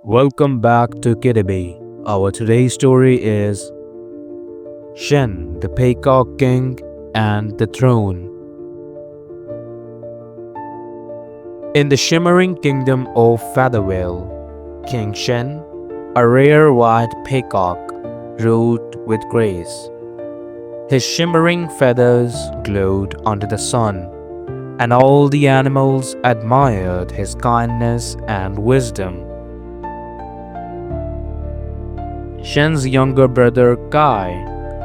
Welcome back to Kiddiby. Our today's story is Chen, the Peacock King, and the Throne. In the shimmering kingdom of Feathervale, King Chen, a rare white peacock, ruled with grace. His shimmering feathers glowed under the sun, and all the animals admired his kindness and wisdom. Shen's younger brother Kai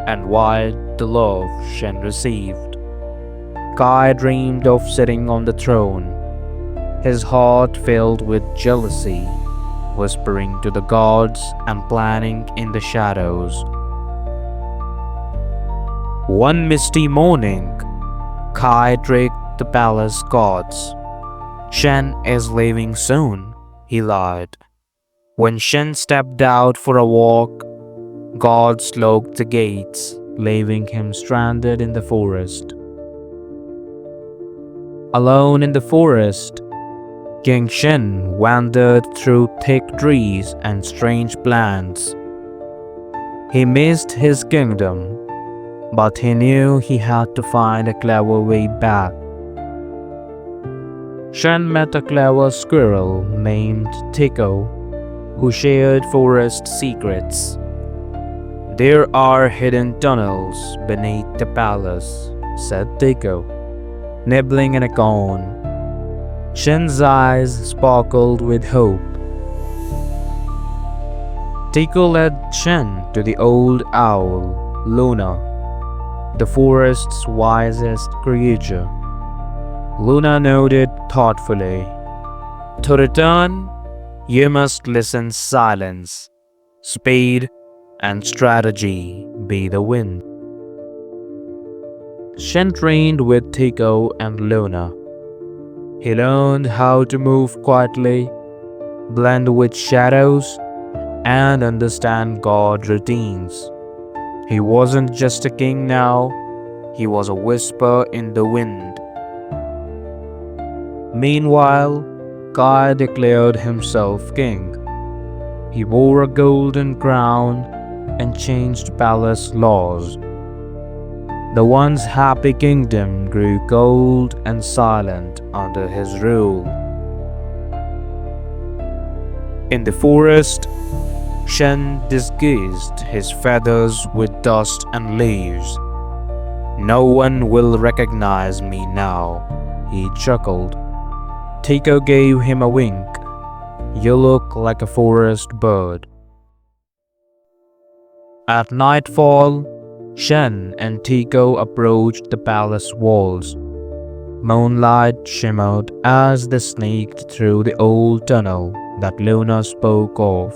envied the love Shen received. Kai dreamed of sitting on the throne, his heart filled with jealousy, whispering to the gods and planning in the shadows. One misty morning, Kai tricked the palace gods. Shen is leaving soon, he lied. When Shen stepped out for a walk, gods locked the gates, leaving him stranded in the forest. Alone in the forest, King Shen wandered through thick trees and strange plants. He missed his kingdom, but he knew he had to find a clever way back. Shen met a clever squirrel named Tico, who shared forest secrets. "There are hidden tunnels beneath the palace," said Tico, nibbling an acorn. Shen's eyes sparkled with hope. Tico led Shen to the old owl, Luna, the forest's wisest creature. Luna nodded thoughtfully. "To return, you must listen silence, speed, and strategy be the wind." Shen trained with Tico and Luna. He learned how to move quietly, blend with shadows, and understand god routines. He wasn't just a king now, he was a whisper in the wind. Meanwhile, Kai declared himself king. He wore a golden crown and changed palace laws. The once happy kingdom grew cold and silent under his rule. In the forest, Shen disguised his feathers with dust and leaves. "No one will recognize me now," he chuckled. Tico gave him a wink. "You look like a forest bird." At nightfall, Shen and Tico approached the palace walls. Moonlight shimmered as they sneaked through the old tunnel that Luna spoke of,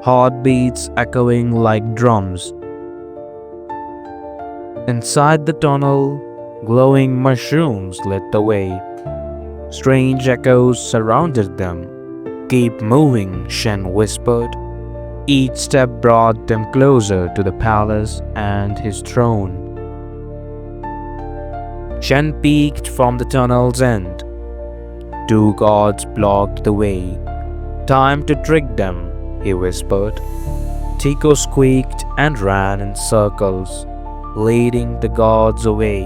heartbeats echoing like drums. Inside the tunnel, glowing mushrooms lit the way. Strange echoes surrounded them. "Keep moving," Shen whispered. Each step brought them closer to the palace and his throne. Shen peeked from the tunnel's end. Two gods blocked the way. "Time to trick them," he whispered. Tico squeaked and ran in circles, leading the gods away.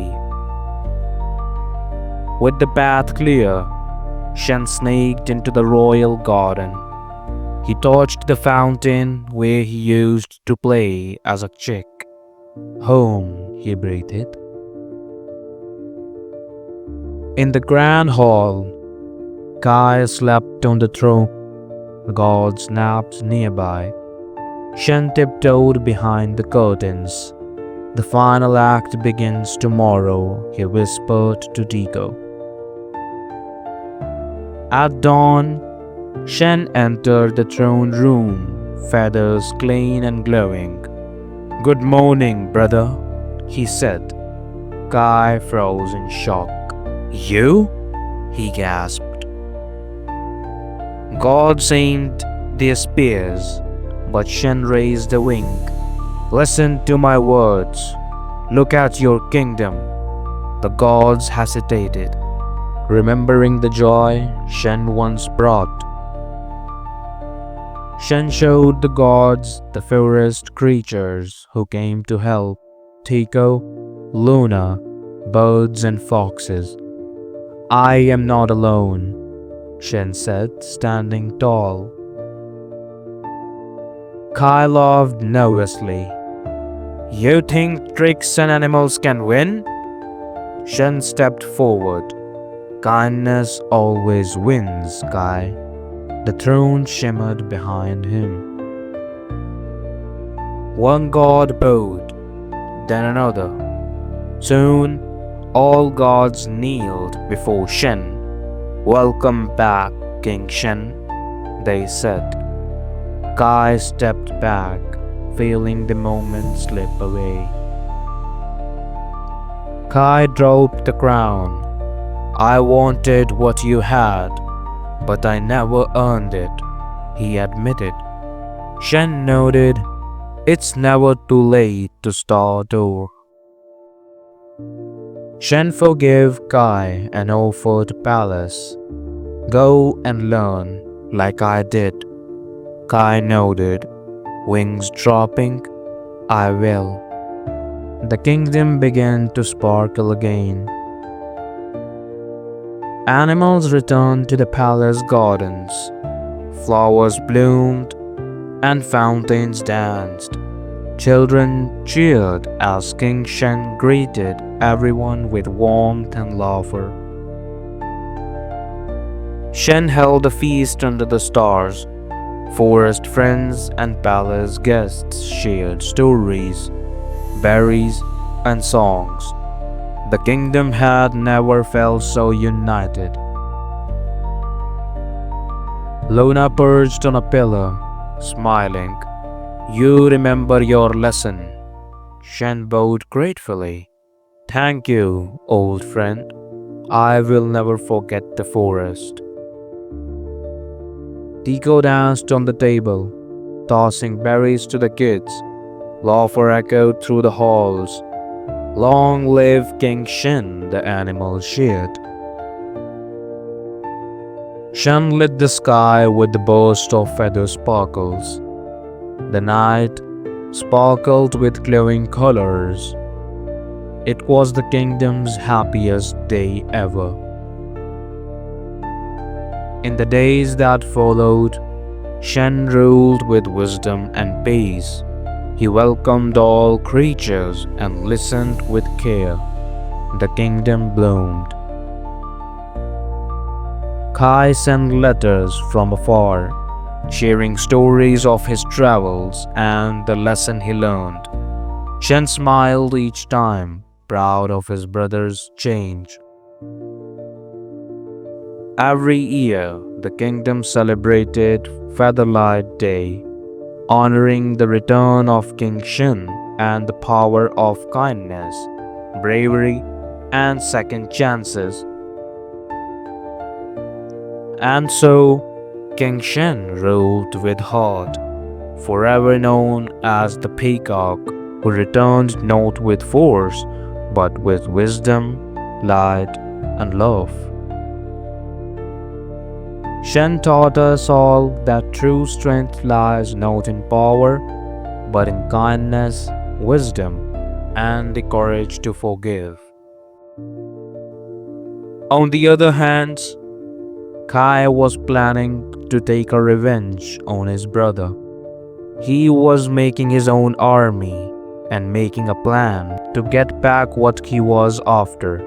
With the path clear, Shen sneaked into the royal garden. He touched the fountain where he used to play as a chick. "Home," he breathed. In the grand hall, Kai slept on the throne. The gods napped nearby. Shen tiptoed behind the curtains. "The final act begins tomorrow," he whispered to Tico. At dawn, Shen entered the throne room, feathers clean and glowing. "Good morning, brother," he said. Kai froze in shock. "You?" he gasped. Gods aimed their spears, but Shen raised a wing. "Listen to my words. Look at your kingdom." The gods hesitated, remembering the joy Chen once brought. Shen showed the gods the forest creatures who came to help: Tycho, Luna, birds and foxes. "I am not alone," Shen said, standing tall. Kai laughed nervously. "You think tricks and animals can win?" Shen stepped forward. "Kindness always wins, Kai." The throne shimmered behind him. One god bowed, then another. Soon, all gods kneeled before Shen. "Welcome back, King Shen," they said. Kai stepped back, feeling the moment slip away. Kai dropped the crown. "I wanted what you had, but I never earned it," he admitted. Shen nodded. "It's never too late to start over." Shen forgave Kai and offered palace. "Go and learn, like I did." Kai nodded, wings dropping. "I will." The kingdom began to sparkle again. Animals returned to the palace gardens. Flowers bloomed and fountains danced. Children cheered as King Shen greeted everyone with warmth and laughter. Shen held a feast under the stars. Forest friends and palace guests shared stories, berries, and songs. The kingdom had never felt so united. Luna perched on a pillar, smiling. "You remember your lesson." Shen bowed gratefully. "Thank you, old friend. I will never forget the forest." Tycho danced on the table, tossing berries to the kids. Laughter echoed through the halls. "Long live King Shen," the animals cheered. Shen lit the sky with the burst of feather sparkles. The night sparkled with glowing colors. It was the kingdom's happiest day ever. In the days that followed, Shen ruled with wisdom and peace. He welcomed all creatures and listened with care. The kingdom bloomed. Kai sent letters from afar, sharing stories of his travels and the lesson he learned. Shen smiled each time, proud of his brother's change. Every year, the kingdom celebrated Featherlight Day, honoring the return of King Shen and the power of kindness, bravery, and second chances. And so, King Shen ruled with heart, forever known as the Peacock, who returned not with force, but with wisdom, light, and love. Shen taught us all that true strength lies not in power, but in kindness, wisdom, and the courage to forgive. On the other hand, Kai was planning to take a revenge on his brother. He was making his own army and making a plan to get back what he was after.